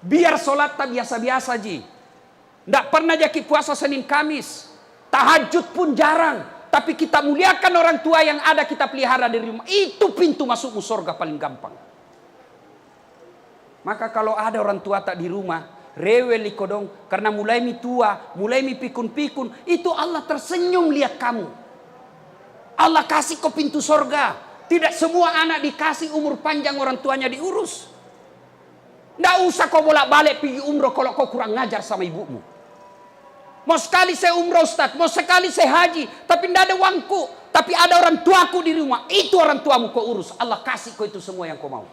Biar sholat tak biasa-biasa ji. Tidak pernah jaki puasa Senin Kamis. Tahajud pun jarang. Tapi kita muliakan orang tua yang ada kita pelihara dari rumah. Itu pintu masukmu surga paling gampang. Maka kalau ada orang tua tak di rumah, rewel ikodong, karena mulai mi tua, mulai mi pikun-pikun, itu Allah tersenyum lihat kamu. Allah kasih kau pintu surga. Tidak semua anak dikasih umur panjang orang tuanya diurus. Tidak usah kau bolak-balik pergi umroh kalau kau kurang ngajar sama ibumu. Mau sekali saya umroh Ustaz, mau sekali saya haji, tapi tidak ada uangku, tapi ada orang tuaku di rumah. Itu orang tuamu kau urus. Allah kasih kau itu semua yang kau mau.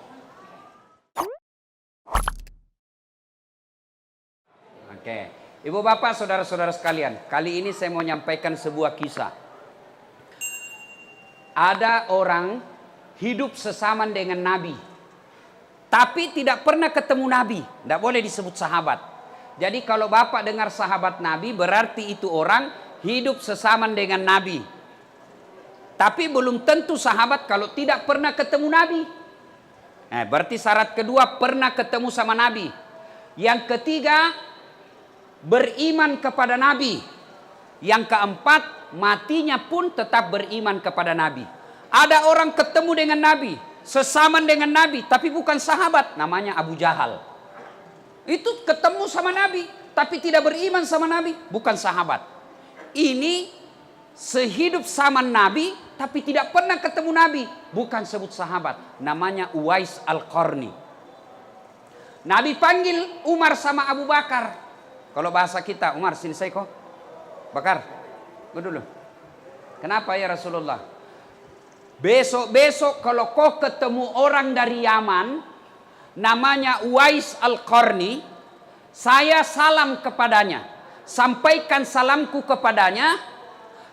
Oke, Ibu Bapak, saudara-saudara sekalian, kali ini saya mau menyampaikan sebuah kisah. Ada orang hidup sesaman dengan Nabi, tapi tidak pernah ketemu Nabi. Tidak boleh disebut sahabat. Jadi kalau Bapak dengar sahabat Nabi, berarti itu orang hidup sesaman dengan Nabi. Tapi belum tentu sahabat kalau tidak pernah ketemu Nabi. Berarti syarat kedua pernah ketemu sama Nabi. Yang ketiga beriman kepada Nabi. Yang keempat matinya pun tetap beriman kepada Nabi. Ada orang ketemu dengan Nabi, sesaman dengan Nabi, tapi bukan sahabat, namanya Abu Jahal. Itu ketemu sama Nabi, tapi tidak beriman sama Nabi, bukan sahabat. Ini sehidup sama Nabi, tapi tidak pernah ketemu Nabi, bukan sebut sahabat, namanya Uwais Al-Qarni. Nabi panggil Umar sama Abu Bakar. Kalau bahasa kita, Umar sini saya kok. Bakar, gue dulu. Kenapa ya Rasulullah? Besok-besok kalau kau ketemu orang dari Yaman, namanya Uwais Al-Qarni, saya salam kepadanya. Sampaikan salamku kepadanya,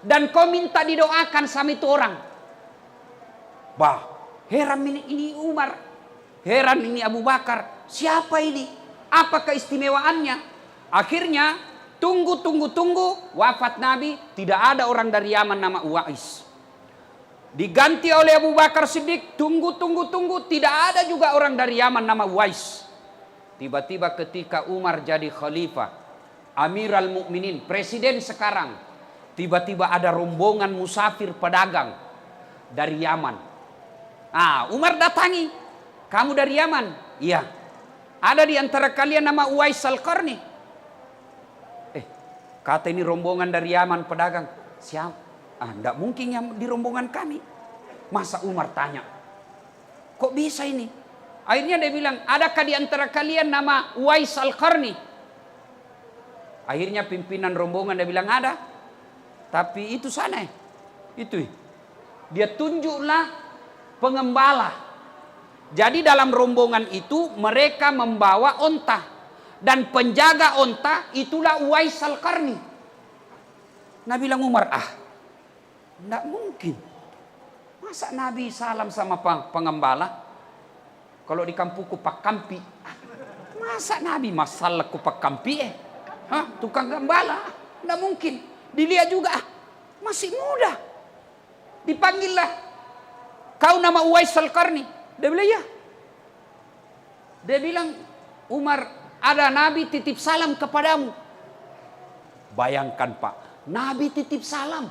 dan kau minta didoakan sama itu orang. Bah, heran ini Umar. Heran ini Abu Bakar. Siapa ini? Apa keistimewaannya? Akhirnya, tunggu. Wafat Nabi, tidak ada orang dari Yaman nama Uwais. Diganti oleh Abu Bakar Siddiq, tunggu. Tidak ada juga orang dari Yaman nama Uwais. Tiba-tiba ketika Umar jadi khalifah, Amiral Mukminin, presiden sekarang. Tiba-tiba ada rombongan musafir pedagang dari Yaman. Umar datangi. Kamu dari Yaman? Iya. Ada di antara kalian nama Uwais Al-Qarni? Kata ini rombongan dari Yaman pedagang. Siapa? Tidak mungkin yang di rombongan kami. Masa Umar tanya, kok bisa ini? Akhirnya dia bilang, adakah di antara kalian nama Uwais Al-Qarni? Akhirnya pimpinan rombongan dia bilang ada. Tapi itu sana. Itu. Dia tunjuklah pengembala. Jadi dalam rombongan itu mereka membawa onta. Dan penjaga onta itulah Uwais Al-Qarni. Nah bilang Umar, tidak mungkin. Masa Nabi salam sama pengembala? Kalau di kampungku pak kampi. Masa Nabi masalah ku pak kampi tukang gembala? Tidak mungkin. Dilihat juga, masih muda. Dipanggillah. Kau nama Uwais Al-Qarni? Dia bilang ya. Dia bilang, Umar, ada Nabi titip salam kepadamu. Bayangkan Pak, Nabi titip salam.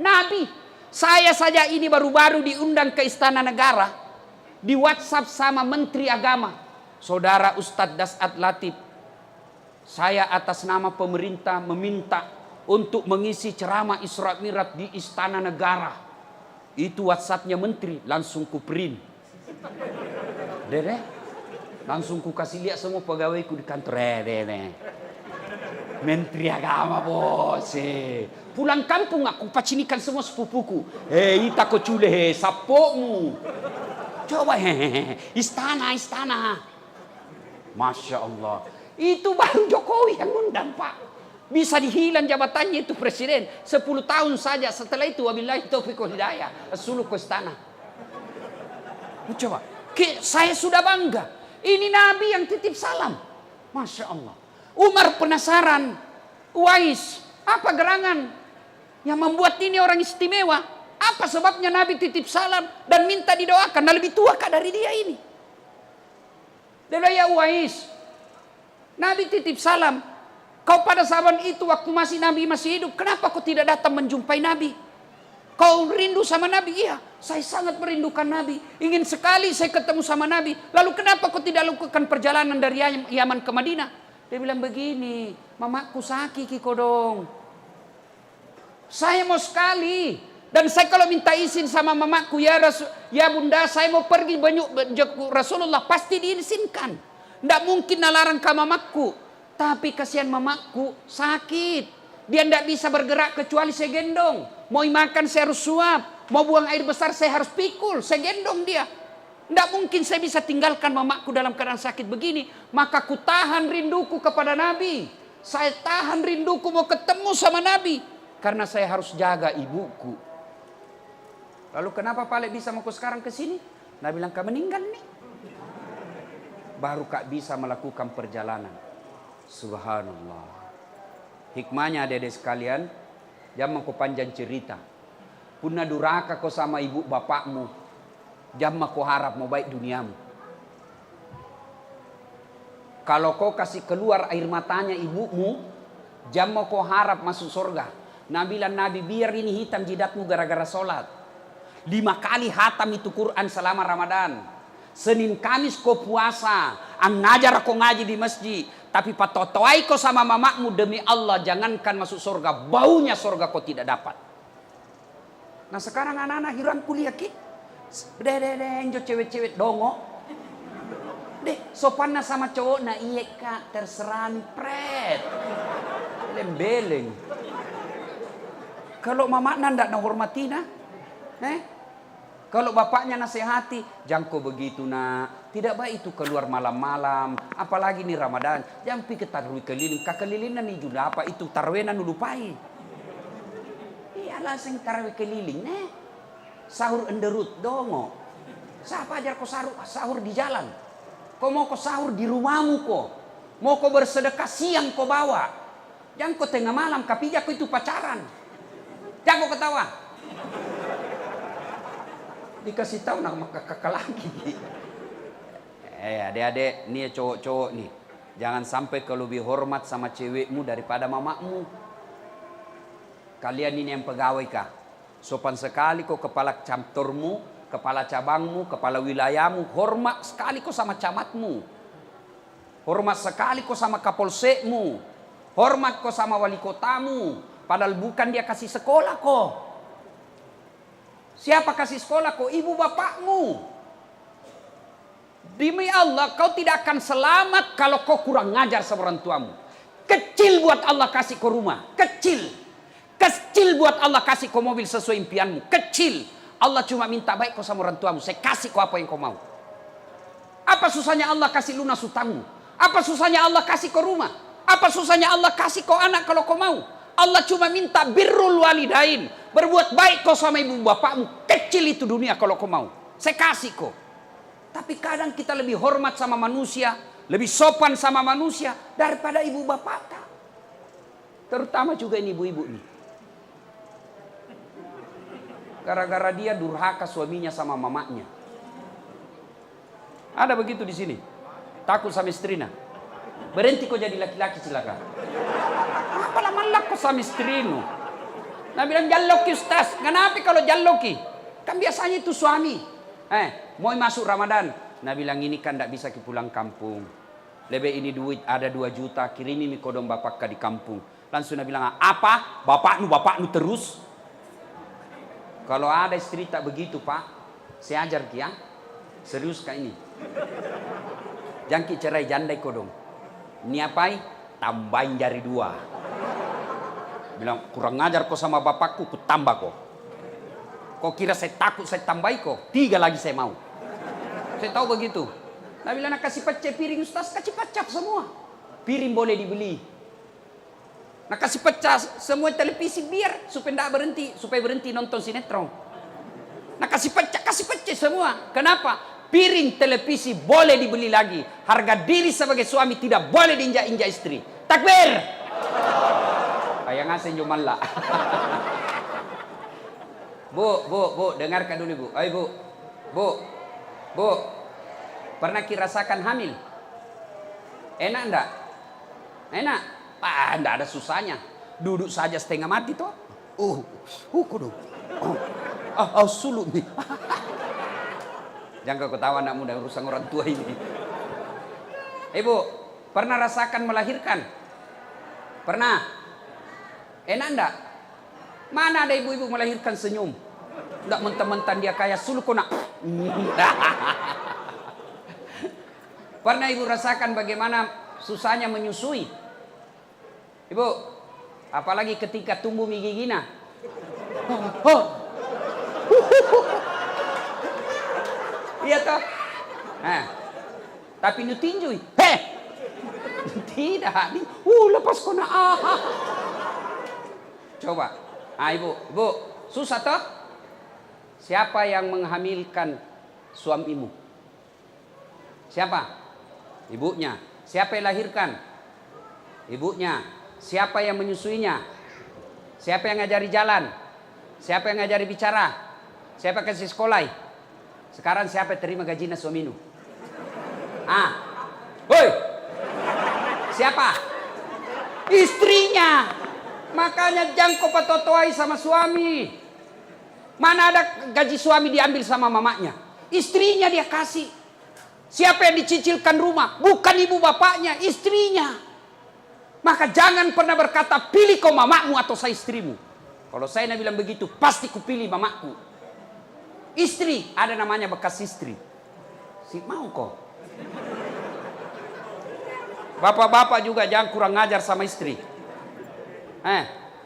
Nabi, saya saja ini baru-baru diundang ke Istana Negara, di WhatsApp sama Menteri Agama, Saudara Ustadz Das'ad Latif. Saya atas nama pemerintah meminta untuk mengisi ceramah Isra Mi'raj di Istana Negara. Itu WhatsAppnya Menteri, langsung ku print. Dede, langsung ku kasih lihat semua pegawaiku di kantor. Menteri Agama bos. Pulang kampung aku pacinikan semua sepupuku. Ita ko cule sapomu. Coba istana. Masya Allah. Itu baru Jokowi yang undang Pak. Bisa dihilang jabatannya itu presiden. 10 tahun saja. Setelah itu wabillahi taufiq wal hidayah. Suluk ke istana. Coba. Saya sudah bangga. Ini Nabi yang titip salam. Masya Allah. Umar penasaran. Uwais, apa gerangan yang membuat ini orang istimewa? Apa sebabnya Nabi titip salam dan minta didoakan? Nah lebih tua kah dari dia ini? Dia bilang, ya Uwais, Nabi titip salam. Kau pada zaman itu waktu masih Nabi masih hidup, kenapa kau tidak datang menjumpai Nabi? Kau rindu sama Nabi? Iya, saya sangat merindukan Nabi. Ingin sekali saya ketemu sama Nabi. Lalu kenapa kau tidak lakukan perjalanan dari Yaman ke Madinah? Dia bilang begini, mamaku sakit kiko dong. Saya mau sekali. Dan saya kalau minta izin sama mamaku, ya bunda saya mau pergi banyak Rasulullah, pasti diizinkan. Tidak mungkin nalarang ke mamaku. Tapi kasihan mamaku sakit. Dia tidak bisa bergerak kecuali saya gendong. Mau makan saya harus suap. Mau buang air besar saya harus pikul. Saya gendong dia. Tidak mungkin saya bisa tinggalkan mamaku dalam keadaan sakit begini. Maka ku tahan rinduku kepada Nabi. Saya tahan rinduku mau ketemu sama Nabi. Karena saya harus jaga ibuku. Lalu kenapa Pak Lek bisa mau sekarang ke sini? Nabi bilang kau meninggal nih. Baru kak bisa melakukan perjalanan. Subhanallah. Hikmahnya adik-adik sekalian, jangan kau panjang cerita. Punna duraka kau sama ibu bapakmu, jangan kau harap mau baik duniamu. Kalau kau kasih keluar air matanya ibumu, jangan kau harap masuk surga. Nabi biar ini hitam jidatmu gara-gara sholat. 5 kali hatam itu Quran selama Ramadan. Senin Kamis kau puasa, ngajar kau ngaji di masjid. Tapi patotoai kau sama mamakmu, demi Allah jangankan masuk surga, baunya surga kau tidak dapat. Nah sekarang anak-anak hiram kuliah ki, enjo cewek-cewek dongo, sopanna sama cowok, nah iya kak terserah nih pret, beleng-beleng. Kalau mamaknya ndak hormati nah, kalau bapaknya nasihati, jangan kau begitu nak. Tidak baik itu keluar malam-malam. Apalagi ini Ramadan. Jangan pikir tarawih keliling. Kakelilingan nih juga apa itu tarwenan lupai. Iyalah sing tarawih keliling. Sahur enderut dongo. Siapa ajar kau sahur di jalan? Kau mau kau sahur di rumahmu kau. Mau kau bersedekah siang kau bawa. Jangan kau tengah malam. Kapija kau itu pacaran. Jangan kau ketawa. Dikasih tahu nak kakak lagi. Adik-adik, nih cowok-cowok nih. Jangan sampai kau lebih hormat sama cewekmu daripada mamakmu. Kalian ini yang pegawai kah? Sopan sekali kau kepala kantormu, kepala cabangmu, kepala wilayahmu. Hormat sekali kau sama camatmu. Hormat sekali kau sama kapolsekmu. Hormat kau sama wali kotamu. Padahal bukan dia kasih sekolah kau. Siapa kasih sekolah kau? Ibu bapakmu. Demi Allah kau tidak akan selamat kalau kau kurang ngajar sama orang tuamu. Kecil buat Allah kasih kau rumah. Kecil. Kecil buat Allah kasih kau mobil sesuai impianmu. Kecil. Allah cuma minta baik kau sama orang tuamu. Saya kasih kau apa yang kau mau. Apa susahnya Allah kasih lunas hutangmu? Apa susahnya Allah kasih kau rumah? Apa susahnya Allah kasih kau anak kalau kau mau? Allah cuma minta birrul walidain. Berbuat baik kau sama ibu bapakmu. Kecil itu dunia kalau kau mau. Saya kasih kau. Tapi kadang kita lebih hormat sama manusia. Lebih sopan sama manusia. Daripada ibu bapak. Terutama juga ini ibu-ibu nih. Gara-gara dia durhaka suaminya sama mamanya. Ada begitu di sini. Takut sama istrinya. Berhenti kau jadi laki-laki silakan. Apa lama kau sama istrimu? Nah bilang jalloki ustaz. Kenapa kalau jalloki? Kan biasanya itu suami. Mau masuk Ramadan. Nah bilang ini kan tidak bisa pulang kampung. Lebih ini duit ada 2 juta. Kirimi mi kodong bapak di kampung. Langsung dia bilang apa? Bapaknu terus. Kalau ada istri tak begitu pak. Saya ajar ya. Serius kak ini. Jangan cerai jandai kodong. Ini apai? Tambahin jari 2. Bilang kurang ngajar kau sama bapakku, ku tambah kau. Kau kira saya takut saya tambahi kau? 3 lagi saya mau. Saya tahu begitu. Nah bilang nak kasih pecah piring ustaz, kasih pecah semua. Piring boleh dibeli. Nak kasih pecah semua televisi biar supaya berhenti nonton sinetron. Nak kasih pecah semua. Kenapa? Piring televisi boleh dibeli lagi. Harga diri sebagai suami tidak boleh diinjak-injak istri. Takbir. Ayang asin jumala. Bu, dengarkan dulu bu. Ayo bu. Pernah kirasakan hamil? Enak enggak? Enak. Enggak ada susahnya. Duduk saja setengah mati toh. Kudu. Sulut nih. Jangan kau ketawa anak muda urusan orang tua ini. Ibu, pernah rasakan melahirkan? Pernah? Enak enggak? Mana ada ibu-ibu melahirkan senyum? Enggak mentah-mentah dia kayak suluk nak. Pernah ibu rasakan bagaimana susahnya menyusui? Ibu, apalagi ketika tumbuh gigina. Iya toh? Tapi nu tinjui. Tidak. Lepas kona. Coba. Ibu, susah toh? Siapa yang menghamilkan suamimu? Siapa? Ibunya. Siapa yang lahirkan? Ibunya. Siapa yang menyusuinya? Siapa yang ngajari jalan? Siapa yang ngajari bicara? Siapa yang kasih sekolah? Sekarang siapa yang terima gajinya suamimu? Woi! Siapa? Istrinya. Makanya jangan kau patotoai sama suami. Mana ada gaji suami diambil sama mamanya? Istrinya dia kasih. Siapa yang dicicilkan rumah? Bukan ibu bapaknya, istrinya. Maka jangan pernah berkata pilih kau mamamu atau saya istrimu. Kalau saya bilang begitu pasti kupilih mamaku. Istri ada namanya bekas istri. Si mau kok. Bapak-bapak juga jangan kurang ngajar sama istri.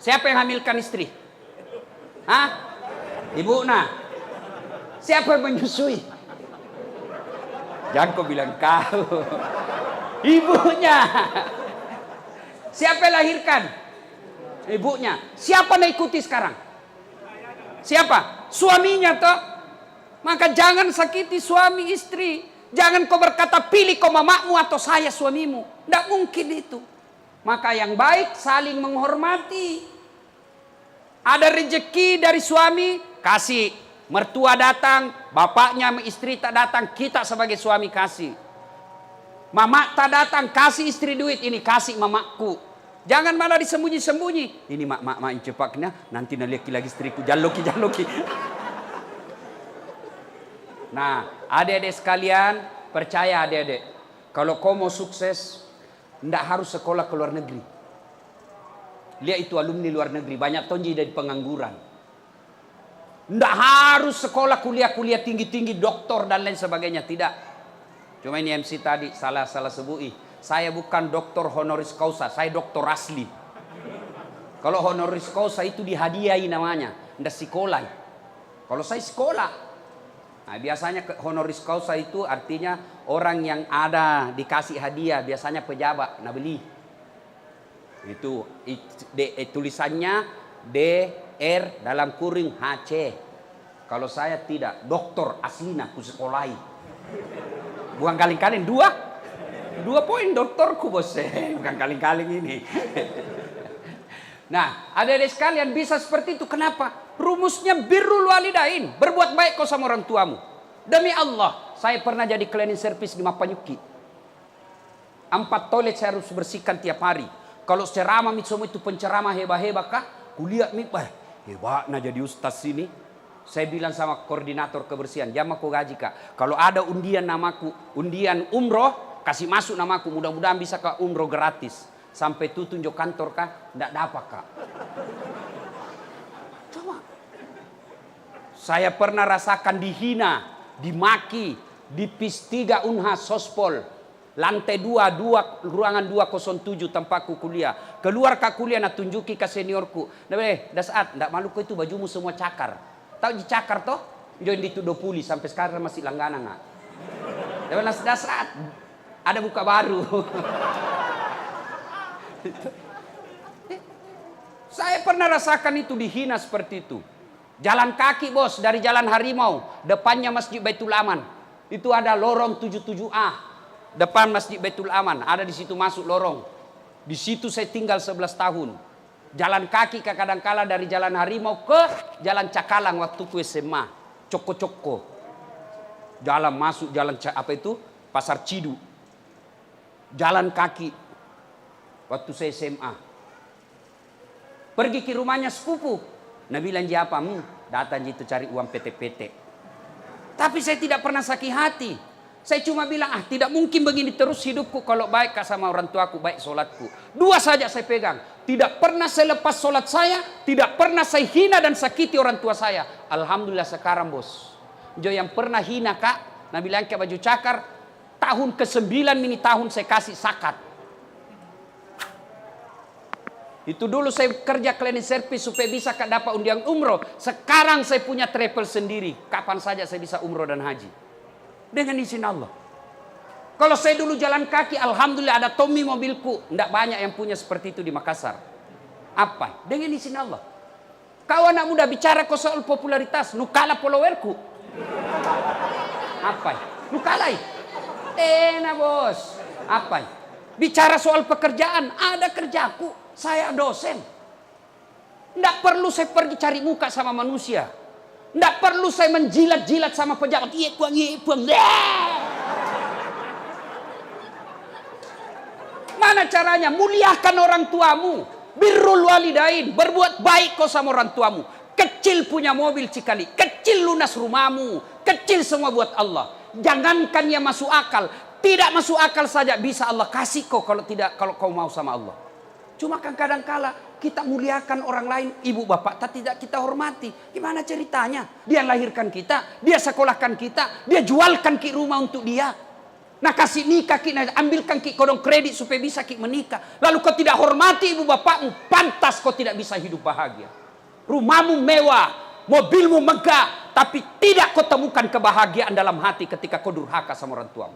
Siapa yang hamilkan istri? Ibu nah. Siapa yang menyusui? Jangan kau bilang kau. Ibunya. Siapa yang lahirkan? Ibunya. Siapa yang ikuti sekarang? Siapa? Suaminya toh. Maka jangan sakiti suami istri. Jangan kau berkata pilih kau mamamu atau saya suamimu. Tidak mungkin itu. Maka yang baik saling menghormati. Ada rezeki dari suami, kasih. Mertua datang, bapaknya istri tak datang, kita sebagai suami kasih. Mama tak datang, kasih istri duit, ini kasih mamaku. Jangan malah disembunyi-sembunyi. Ini mak yang cepatnya, nanti naleki lagi istriku, jaloki. Nah, adik-adik sekalian, percaya adik-adik. Kalau kau mau sukses, tidak harus sekolah ke luar negeri. Lihat itu alumni luar negeri, banyak tonji dari pengangguran. Tidak harus sekolah kuliah tinggi-tinggi, doktor dan lain sebagainya. Tidak. Cuma ini MC tadi salah sebui. Saya bukan doktor honoris causa, saya doktor asli. Kalau honoris causa itu dihadiahi namanya, tidak sekolah. Kalau saya sekolah. Nah, biasanya honoris causa itu artinya orang yang ada dikasih hadiah, biasanya pejabat, nah beli. Itu tulisannya DR dalam kurung HC. Kalau saya tidak, doktor aslina ku sekolahi. Bukan kaling-kaling dua poin doktorku bos. Bukan kaling-kaling ini. Nah, adik-adik sekalian bisa seperti itu. Kenapa? Rumusnya birrul walidain. Berbuat baik kau sama orang tuamu. Demi Allah, saya pernah jadi cleaning service di Mapanyuki. 4 toilet saya harus bersihkan tiap hari. Kalau ceramah mitsomo itu penceramah hebat-hebat kah? Kulihat hebat nah jadi ustaz sini. Saya bilang sama koordinator kebersihan, jangan aku gaji kak. Kalau ada undian namaku, undian umroh, kasih masuk namaku. Mudah-mudahan bisa ke umroh gratis. Sampai itu tunjuk kantor kak, tidak dapat kak. Coba. Saya pernah rasakan dihina, dimaki, di PIS 3 Unhas Sospol. Lantai 2, ruangan 207 tempatku kuliah. Keluar ke kuliah nak tunjuki ke seniorku. Dasat, ndak malu kau itu bajumu semua cakar. Tahu dicakar toh? Join di Tudopuli sampai sekarang masih langganan nggak? Dasat, ada buka baru. Saya pernah rasakan itu dihina seperti itu. Jalan kaki bos dari Jalan Harimau, depannya Masjid Baitul Aman. Itu ada lorong 77A. Depan Masjid Baitul Aman, ada di situ masuk lorong. Di situ saya tinggal 11 tahun. Jalan kaki kadang-kala dari Jalan Harimau ke Jalan Cakalang waktu ku SMA. Coko-coko. Jalan masuk Pasar Cidu. Jalan kaki. waktu saya SMA. Pergi ke rumahnya sepupu. Nah bilang dia apa? Datang gitu cari uang PT-PT. Tapi saya tidak pernah sakit hati. Saya cuma bilang, tidak mungkin begini terus hidupku kalau baik sama orang tuaku, baik solatku. Dua saja saya pegang. Tidak pernah saya lepas solat saya, tidak pernah saya hina dan sakiti orang tua saya. Alhamdulillah sekarang bos. Jo yang pernah hina kak, nah bilang ke baju cakar, tahun ke-9 ini tahun saya kasih zakat. Itu dulu saya kerja cleaning service supaya bisa dapat undian umroh. Sekarang saya punya travel sendiri. Kapan saja saya bisa umroh dan haji. Dengan izin Allah. Kalau saya dulu jalan kaki, alhamdulillah ada Tommy mobilku. Tidak banyak yang punya seperti itu di Makassar. Apa? Dengan izin Allah. Kau anak muda bicara kau soal popularitas. Nukala followerku. Apa? Nukalai. Enak bos. Apa? Bicara soal pekerjaan. Ada kerjaku. Saya dosen. Tidak perlu saya pergi cari muka sama manusia. Tidak perlu saya menjilat-jilat sama pejabat. Iya puang. Mana caranya? Muliakan orang tuamu. Birrul walidain. Berbuat baik kau sama orang tuamu. Kecil punya mobil cikali. Kecil lunas rumahmu. Kecil semua buat Allah. Jangankan yang masuk akal. Tidak masuk akal saja bisa Allah kasih kau kalau kau mau sama Allah. Cuma kan kadang-kala kita muliakan orang lain, ibu bapak, tapi tidak kita hormati. Gimana ceritanya? Dia lahirkan kita, dia sekolahkan kita, dia jualkan ki rumah untuk dia. Nah kasih nikah ki, ambilkan ki kodong kredit supaya bisa ki menikah. Lalu kau tidak hormati ibu bapakmu, pantas kau tidak bisa hidup bahagia. Rumahmu mewah, mobilmu megah, tapi tidak kau temukan kebahagiaan dalam hati ketika kau durhaka sama orang tuamu.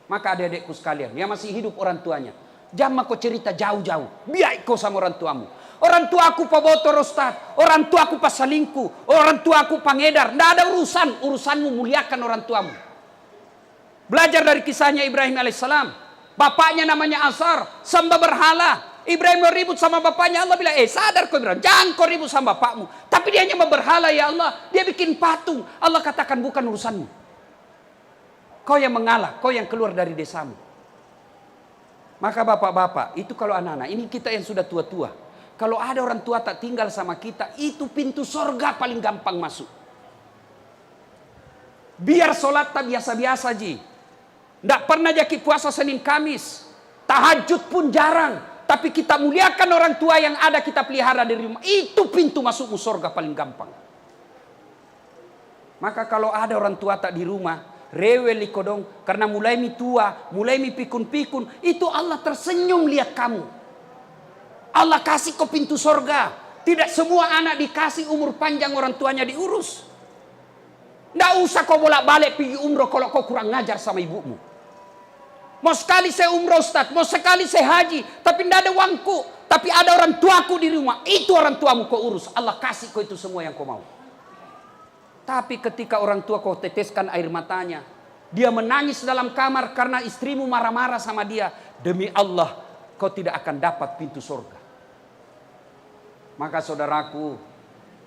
Maka adik-adikku sekalian, yang masih hidup orang tuanya, jangan kau cerita jauh-jauh. Biar kau sama orang tuamu. Orang tua aku pabotor Ustaz. Orang tua aku pasalingku. Orang tua aku pangedar. Tidak ada urusan. Urusanmu muliakan orang tuamu. Belajar dari kisahnya Ibrahim alaihissalam. Bapaknya namanya Azar. Sembah berhala. Ibrahim mau ribut sama bapaknya. Allah bilang, sadar kau Ibrahim. Jangan kau ribut sama bapakmu. Tapi dia hanya berhala ya Allah. Dia bikin patung. Allah katakan bukan urusanmu. Kau yang mengalah. Kau yang keluar dari desamu. Maka bapak-bapak, itu kalau anak-anak, ini kita yang sudah tua-tua. Kalau ada orang tua tak tinggal sama kita, itu pintu sorga paling gampang masuk. Biar sholat tak biasa-biasa ji. Tidak pernah jadi puasa Senin Kamis. Tahajud pun jarang. Tapi kita muliakan orang tua yang ada kita pelihara di rumah. Itu pintu masukmu sorga paling gampang. Maka kalau ada orang tua tak di rumah, rewel ikodong karena mulai mi tua, mulai mi pikun-pikun, itu Allah tersenyum lihat kamu. Allah kasih kau pintu sorga. Tidak semua anak dikasih umur panjang orang tuanya diurus. Tidak usah kau bolak-balik pergi umroh kalau kau kurang ngajar sama ibumu. Mau sekali saya umroh Ustaz, mau sekali saya haji, tapi tidak ada uangku, tapi ada orang tuaku di rumah. Itu orang tuamu kau urus. Allah kasih kau itu semua yang kau mau. Tapi ketika orang tua kau teteskan air matanya, dia menangis dalam kamar karena istrimu marah-marah sama dia, demi Allah kau tidak akan dapat pintu surga. Maka saudaraku,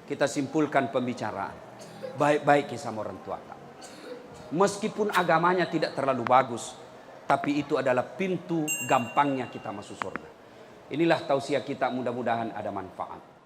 kita simpulkan pembicaraan. Baik-baik sama orang tua kamu. Meskipun agamanya tidak terlalu bagus, tapi itu adalah pintu gampangnya kita masuk surga. Inilah tausiah kita, mudah-mudahan ada manfaat.